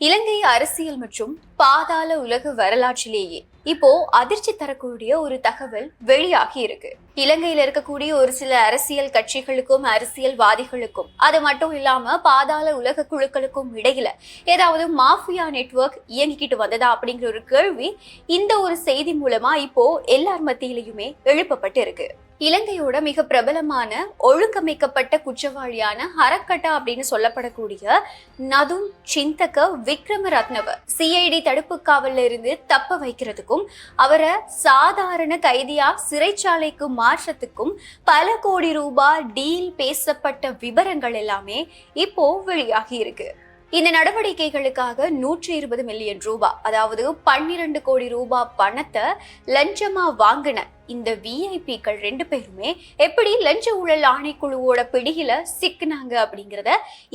இலங்கை அரசியல் மற்றும் பாதாள உலக வரலாற்றிலேயே இப்போ அதிர்ச்சி தரக்கூடிய ஒரு தகவல் வெளியாகி இருக்கு. இலங்கையில இருக்கக்கூடிய ஒரு சில அரசியல் கட்சிகளுக்கும் அரசியல்வாதிகளுக்கும் அது மட்டும் இல்லாம பாதாள உலக குழுக்களுக்கும் இடையில ஏதாவது மாஃபியா நெட்வொர்க் இயங்கிக்கிட்டு வந்ததா அப்படிங்கிற ஒரு கேள்வி இந்த ஒரு செய்தி மூலமா இப்போ எல்லார் மத்தியிலையுமே எழுப்பப்பட்டு இருக்கு. இலங்கையோட மிக பிரபலமான ஒழுங்கமைக்கப்பட்ட குற்றவாளியான ஹரக்கட்டா அப்படின்னு சொல்லப்படக்கூடிய நதும் சிந்தக விக்ரமரத்னவ சிஐடி தடுப்பு காவல்ல இருந்து தப்ப வைக்கிறதுக்கும் அவரை சாதாரண கைதியா சிறைச்சாலைக்கு மாற்றத்துக்கும் பல கோடி ரூபாய் டீல் பேசப்பட்ட விவரங்கள் எல்லாமே இப்போ வெளியாகி இருக்கு. இந்த நடவடிக்கைகளுக்காக 120 மில்லியன் ரூபாய், அதாவது 12 கோடி ரூபாய் பணத்தை லஞ்சமா வாங்கின இந்த விஐபிக்கள் 2 பேருமே எப்படி லஞ்ச ஊழல் ஆணைக்குழுவோட பிடியில சிக்கினாங்க அப்படிங்கறத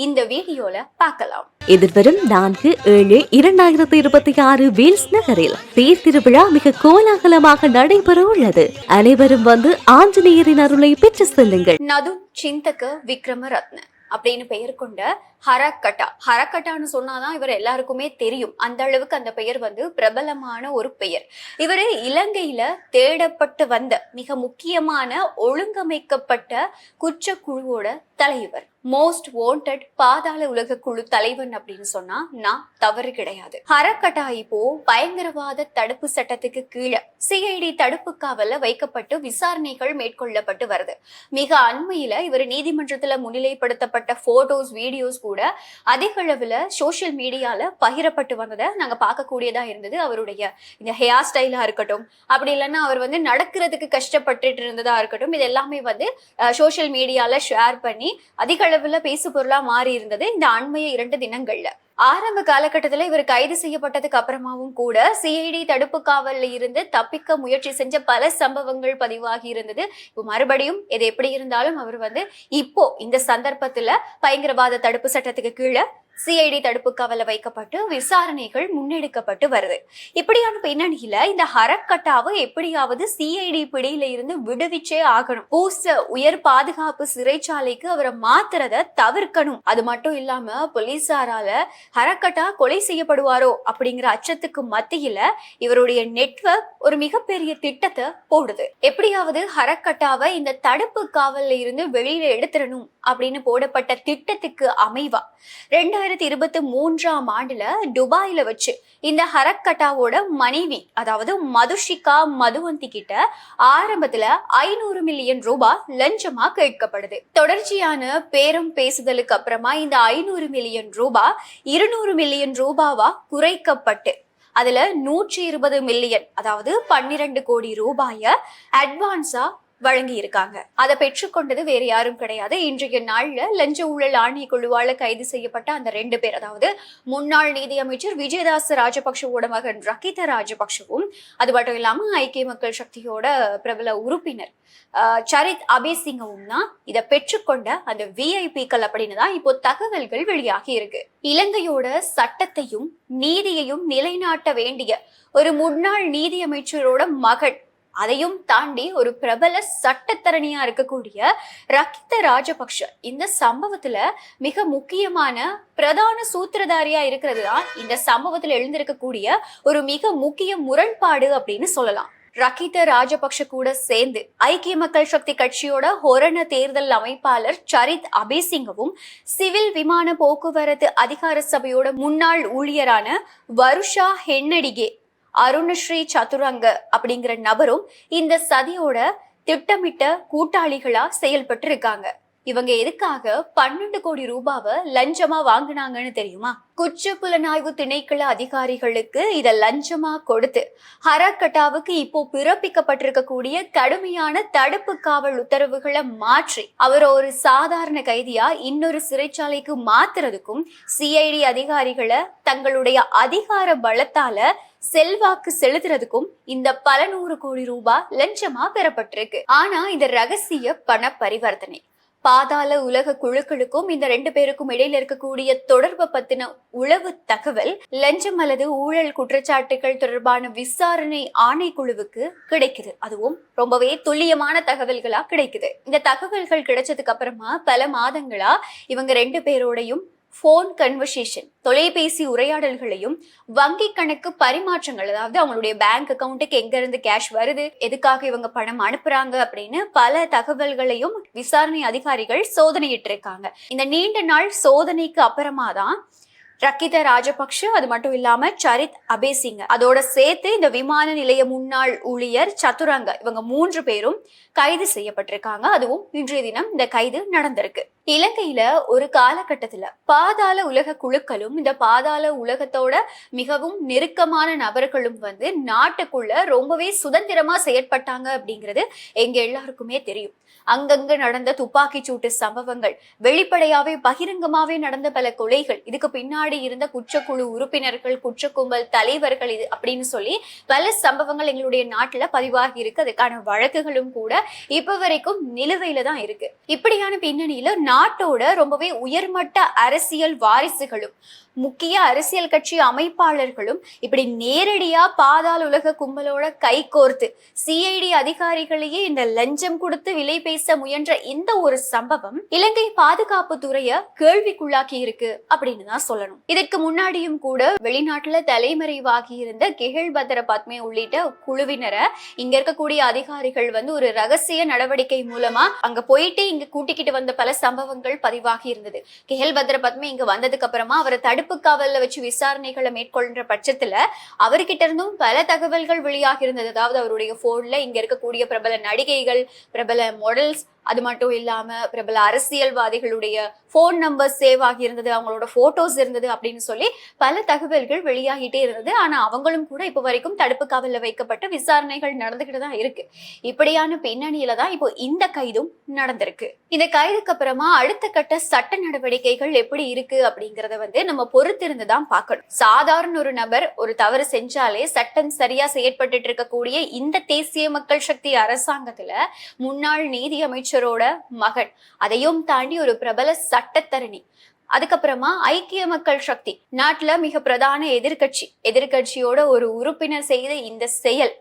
இந்த வீடியோல பார்க்கலாம். எதிர்வரும் 4/7/2026 வேல்ஸ் நகரில் தேர் திருவிழா மிக கோலாகலமாக நடைபெற உள்ளது. அனைவரும் வந்து ஆஞ்சநேயரின் அருளை பெற்று செல்லுங்கள். நதும் சிந்தக விக்ரமரத்ன அப்படின்னு பெயர் கொண்ட ஹரக்கட்டான்னு சொன்னாதான் இவர் எல்லாருக்குமே தெரியும். அந்த அளவுக்கு அந்த பெயர் பிரபலமான ஒரு பெயர். இவரு இலங்கையில தேடப்பட்டு வந்த மிக முக்கியமான ஒழுங்கமைக்கப்பட்ட குற்றக்குழுவோட தலைவர், மோஸ்ட் வாண்டட் பாதாள உலக குழு தலைவன் அப்படின்னு சொன்னா நான் தவறு கிடையாது. ஹரக்கட்டா இப்போ பயங்கரவாத தடுப்பு சட்டத்துக்கு கீழே சிஐடி தடுப்பு காவல்ல வைக்கப்பட்டு விசாரணைகள் மேற்கொள்ளப்பட்டு வருது. மிக அண்மையில இவர் நீதிமன்றத்துல முன்னிலைப்படுத்தப்பட்ட போட்டோஸ் வீடியோஸ் கூட அதிக அளவுல சோசியல் மீடியால பகிரப்பட்டு வந்ததை நாங்க பார்க்கக்கூடியதா இருந்தது. அவருடைய இந்த ஹேர் ஸ்டைலா இருக்கட்டும், அப்படி இல்லைன்னா அவர் நடக்கிறதுக்கு கஷ்டப்பட்டு இருந்ததா இருக்கட்டும், இது எல்லாமே சோசியல் மீடியால ஷேர் பண்ணி அதிக அளவுல பேசு பொருளா மாறி இருந்தது இந்த அண்மைய 2 தினங்கள்ல. ஆரம்ப காலகட்டத்துல இவர் கைது செய்யப்பட்டதுக்கு அப்புறமாவும் கூட சிஐடி தடுப்பு காவல்ல இருந்து தப்பிக்க முயற்சி செஞ்ச பல சம்பவங்கள் பதிவாகி இருந்தது. இப்போ மறுபடியும் எது எப்படி இருந்தாலும் அவர் இப்போ இந்த சந்தர்ப்பத்துல பயங்கரவாத தடுப்பு சட்டத்துக்கு கீழே சிஐடி தடுப்பு காவல வைக்கப்பட்டு விசாரணைகள் முன்னெடுக்கப்பட்டு வருது. இப்படியான பின்னணியில இந்த ஹரக்கட்டாவை எப்படியாவது சிஐடி பிடியில இருந்து விடுவிச்சே ஆகணும். உயர் பாதுகாப்பு சிறைச்சாலைக்கு அவரை மாத்துறத தவிர்க்கணும். அது மட்டும் இல்லாம போலீசாரால ஹரக்கட்டா கொலை செய்யப்படுவாரோ அப்படிங்கிற அச்சத்துக்கு மத்தியில இவருடைய நெட்வொர்க் ஒரு மிகப்பெரிய திட்டத்தை போடுது. எப்படியாவது ஹரக்கட்டாவை இந்த தடுப்பு காவல்ல இருந்து வெளியில எடுத்துடணும் அப்படின்னு போடப்பட்ட திட்டத்துக்கு அமைவா 2023ஆம் ஆண்டுல துபாயில வச்சு இந்த ஹரக்கட்டாவோட மனைவி, அதாவது மதுஷிகா மதுவந்தி கிட்ட ஆரம்பத்துல 500 மில்லியன் ரூபாய் லஞ்சமா கேட்கப்படுது. தொடர்ச்சியான பேரம் பேசுதலுக்கு அப்புறமா இந்த 500 மில்லியன் ரூபாய் 200 மில்லியன் ரூபாவா குறைக்கப்பட்டு அதுல 120 மில்லியன், அதாவது 12 கோடி ரூபாய அட்வான்ஸா வழங்கி இருக்காங்க. அதை பெற்றுக்கொண்டது வேற யாரும் கிடையாது. இன்றைய நாள்ல லஞ்ச ஊழல் ஆணைய குழுவால கைது செய்யப்பட்ட அந்த 2 பேர், அதாவது முன்னாள் நீதி அமைச்சர் விஜயதாச ராஜபக்ஷவோட மகன் ரகித ராஜபக்ஷவும், அது மட்டும் இல்லாம ஐக்கிய மக்கள் சக்தியோட பிரபல உறுப்பினர் சரித் அபேசிங்கவும் தான் இதை பெற்றுக்கொண்ட அந்த விஐபிக்கள் அப்படின்னு தான் இப்போ தகவல்கள் வெளியாகி இருக்கு. இலங்கையோட சட்டத்தையும் நீதியையும் நிலைநாட்ட வேண்டிய ஒரு முன்னாள் நீதி அமைச்சரோட மகன், அதையும் தாண்டி ஒரு பிரபல சட்டத்தரணியா இருக்கக்கூடிய ரகித ராஜபக்ஷ இந்த சம்பவத்துல மிக முக்கியமான பிரதான சூத்திரதாரியா இருக்கிறது தான் இந்த சம்பவத்துல எழுந்திருக்கக்கூடிய ஒரு மிக முக்கிய முரண்பாடு அப்படின்னு சொல்லலாம். ரகித ராஜபக்ஷ கூட சேர்ந்து ஐக்கிய மக்கள் சக்தி கட்சியோட ஹொரண தேர்தல் அமைப்பாளர் சரித் அபேசிங்கவும், சிவில் விமான போக்குவரத்து அதிகார சபையோட முன்னாள் ஊழியரான வருஷா ஹென்னடிகே அருணஸ்ரீ சதுரங்க அப்படிங்கிற நபரும் இந்த சதியோட திட்டமிட்ட கூட்டாளிகளா செயல்பட்டு இருக்காங்க. இவங்க எதுக்காக 12 கோடி ரூபாவை லஞ்சமா வாங்கினாங்கன்னு தெரியுமா? குற்ற புலனாய்வு திணைக்கள அதிகாரிகளுக்கு இத லஞ்சமா கொடுத்து ஹரக்கட்டாவுக்கு இப்போ பிறப்பிக்கப்பட்டிருக்கக்கூடிய கடுமையான தடுப்பு காவல் உத்தரவுகளை மாற்றி அவர் ஒரு சாதாரண கைதியா இன்னொரு சிறைச்சாலைக்கு மாத்துறதுக்கும் சிஐடி அதிகாரிகளை தங்களுடைய அதிகார பலத்தால செல்வாக்கு செலுத்துறதுக்கும் இந்த பல 100 கோடி ரூபாய் லஞ்சமா பெறப்பட்டிருக்கு. ஆனா இந்த ரகசிய பண பரிவர்த்தனை பாதாள உலக குழுக்களுக்கும் இந்த 2 பேருக்கும் இடையில இருக்கக்கூடிய தொடர்பை பத்தின உளவு தகவல் லஞ்சம் அல்லது ஊழல் குற்றச்சாட்டுகள் தொடர்பான விசாரணை ஆணைக்குழுவுக்கு கிடைக்குது. அதுவும் ரொம்பவே துல்லியமான தகவல்களா கிடைக்குது. இந்த தகவல்கள் கிடைச்சதுக்கு அப்புறமா பல மாதங்களா இவங்க 2 பேரோடையும் போன் கன்வர்சேஷன், தொலைபேசி உரையாடல்களையும் வங்கி கணக்கு பரிமாற்றங்கள், அதாவது அவங்களுடைய பேங்க் அக்கௌண்ட்டுக்கு எங்க இருந்து கேஷ் வருது, எதுக்காக இவங்க பணம் அனுப்புறாங்க அப்படின்னு பல தகவல்களையும் விசாரணை அதிகாரிகள் சோதனையிட்டு இருக்காங்க. இந்த நீண்ட நாள் சோதனைக்கு அப்புறமா தான் ரக்கித ராஜபக்ஷ, அது மட்டும் இல்லாம சரித் அபேசிங்க, அதோட சேர்த்து இந்த விமான நிலைய முன்னாள் ஊழியர் சதுரங்க, இவங்க 3 பேரும் கைது செய்யப்பட்டிருக்காங்க. அதுவும் இன்றைய தினம் இந்த கைது நடந்திருக்கு. இலங்கையில ஒரு காலகட்டத்துல பாதாள உலக குழுக்களும் இந்த பாதாள உலகத்தோட மிகவும் நெருக்கமான நபர்களும் வந்து நாட்டுக்குள்ள ரொம்பவே சுதந்திரமா செயற்பட்டாங்க அப்படிங்கிறது எங்க எல்லாருக்குமே தெரியும். அங்கங்க நடந்த துப்பாக்கி சூட்டு சம்பவங்கள், வெளிப்படையாவே பகிரங்கமாவே நடந்த பல கொலைகள், இதுக்கு பின்னாடி இருந்த குற்றக்குழு உறுப்பினர்கள், குற்றக்கும்பல் தலைவர்கள், இது அப்படின்னு சொல்லி பல சம்பவங்கள் எங்களுடைய நாட்டுல பதிவாகி இருக்கு. அதுக்கான வழக்குகளும் கூட இப்ப வரைக்கும் நிலுவையில தான் இருக்கு. இப்படியான பின்னணியில நாட்டோட ரொம்பவே உயர்மட்ட அரசியல் வாரிசுகளும் முக்கிய அரசியல் கட்சி அமைப்பாளர்களும் இப்படி நேரடியா பாதாள உலக கும்பலோட கை கோர்த்து சிஐடி அதிகாரிகளையே இந்த லஞ்சம் கொடுத்து விலை பேச முயன்ற இந்த ஒரு சம்பவம் இலங்கை பாதுகாப்பு துறைய கேள்விக்குள்ளாக்கி இருக்கு அப்படின்னு தான் சொல்லணும். இதற்கு முன்னாடியும் கூட வெளிநாட்டுல தலைமறைவாகி இருந்த கெஹல் பத்ர பத்மே உள்ளிட்ட குழுவினரை இங்க இருக்கக்கூடிய அதிகாரிகள் வந்து ஒரு ரகசிய நடவடிக்கை மூலமா அங்க போயிட்டு இங்க கூட்டிக்கிட்டு வந்த பல சம்பவங்கள் பதிவாகி இருந்தது. கெஹல் பத்ர பத்மே இங்க வந்ததுக்கு அப்புறமா அவரை தடுப்பு காவல்ல வச்சு விசாரணைகளை மேற்கொள்ற பட்சத்துல அவர்கிட்ட இருந்தும் பல தகவல்கள் வெளியாகி இருந்தது. அதாவது அவருடைய போன்ல இங்க இருக்கக்கூடிய பிரபல நடிகைகள், பிரபல மாடல்ஸ், அது மட்டும் இல்லாம பிரபல அரசியல்வாதிகளுடைய போன் நம்பர் சேவ் ஆகி இருந்தது, அவங்களோட போட்டோஸ் இருந்தது அப்படின்னு சொல்லி பல தகவல்கள் வெளியாகிட்டே இருந்தது. ஆனா அவங்களும் கூட இப்ப வரைக்கும் தடுப்பு காவல்ல வைக்கப்பட்ட விசாரணைகள் நடந்துகிட்டு தான் இருக்கு. இப்படியான பின்னணியில தான் இப்போ இந்த கைதும் நடந்திருக்கு. இந்த கைதுக்கு அப்புறமா அடுத்த கட்ட சட்ட நடவடிக்கைகள் எப்படி இருக்கு அப்படிங்கறத வந்து நம்ம பொறுத்திருந்து தான் பார்க்கணும். சாதாரண ஒரு நபர் ஒரு தவறு செஞ்சாலே சட்டம் சரியா செயற்பட்டு இருக்கக்கூடிய இந்த தேசிய மக்கள் சக்தி அரசாங்கத்துல முன்னாள் நீதி அமைச்சரோட மகன், அதையும் தாண்டி ஒரு பிரபல சட்டத்தரணி, அதுக்கப்புறமா ஐக்கிய மக்கள் சக்தி, நாட்டுல மிக பிரதான எதிர்கட்சியோட ஒரு உறுப்பினர் செய்த இந்த செயல்,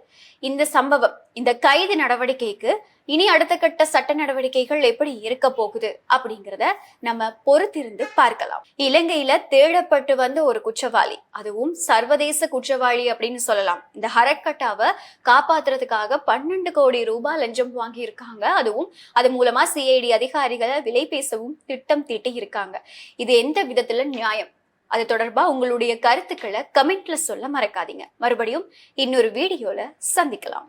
இந்த சம்பவம், இந்த கைது நடவடிக்கைக்கு இனி அடுத்த கட்ட சட்ட நடவடிக்கைகள் எப்படி இருக்க போகுது அப்படிங்கிறத நம்ம பொறுத்திருந்து பார்க்கலாம். இலங்கையில தேடப்பட்டு வந்த ஒரு குற்றவாளி, அதுவும் சர்வதேச குற்றவாளி அப்படின்னு சொல்லலாம். இந்த ஹரக்கட்டாவை காப்பாத்துறதுக்காக 12 கோடி ரூபாய் லஞ்சம் வாங்கி இருக்காங்க. அதுவும் அது மூலமா சிஐடி அதிகாரிகளை விலை பேசவும் திட்டம் தீட்டி இருக்காங்க. இது எந்த விதத்துல நியாயம்? அது தொடர்பா உங்களுடைய கருத்துக்களை கமெண்ட்ல சொல்ல மறக்காதீங்க. மறுபடியும் இன்னொரு வீடியோல சந்திக்கலாம்.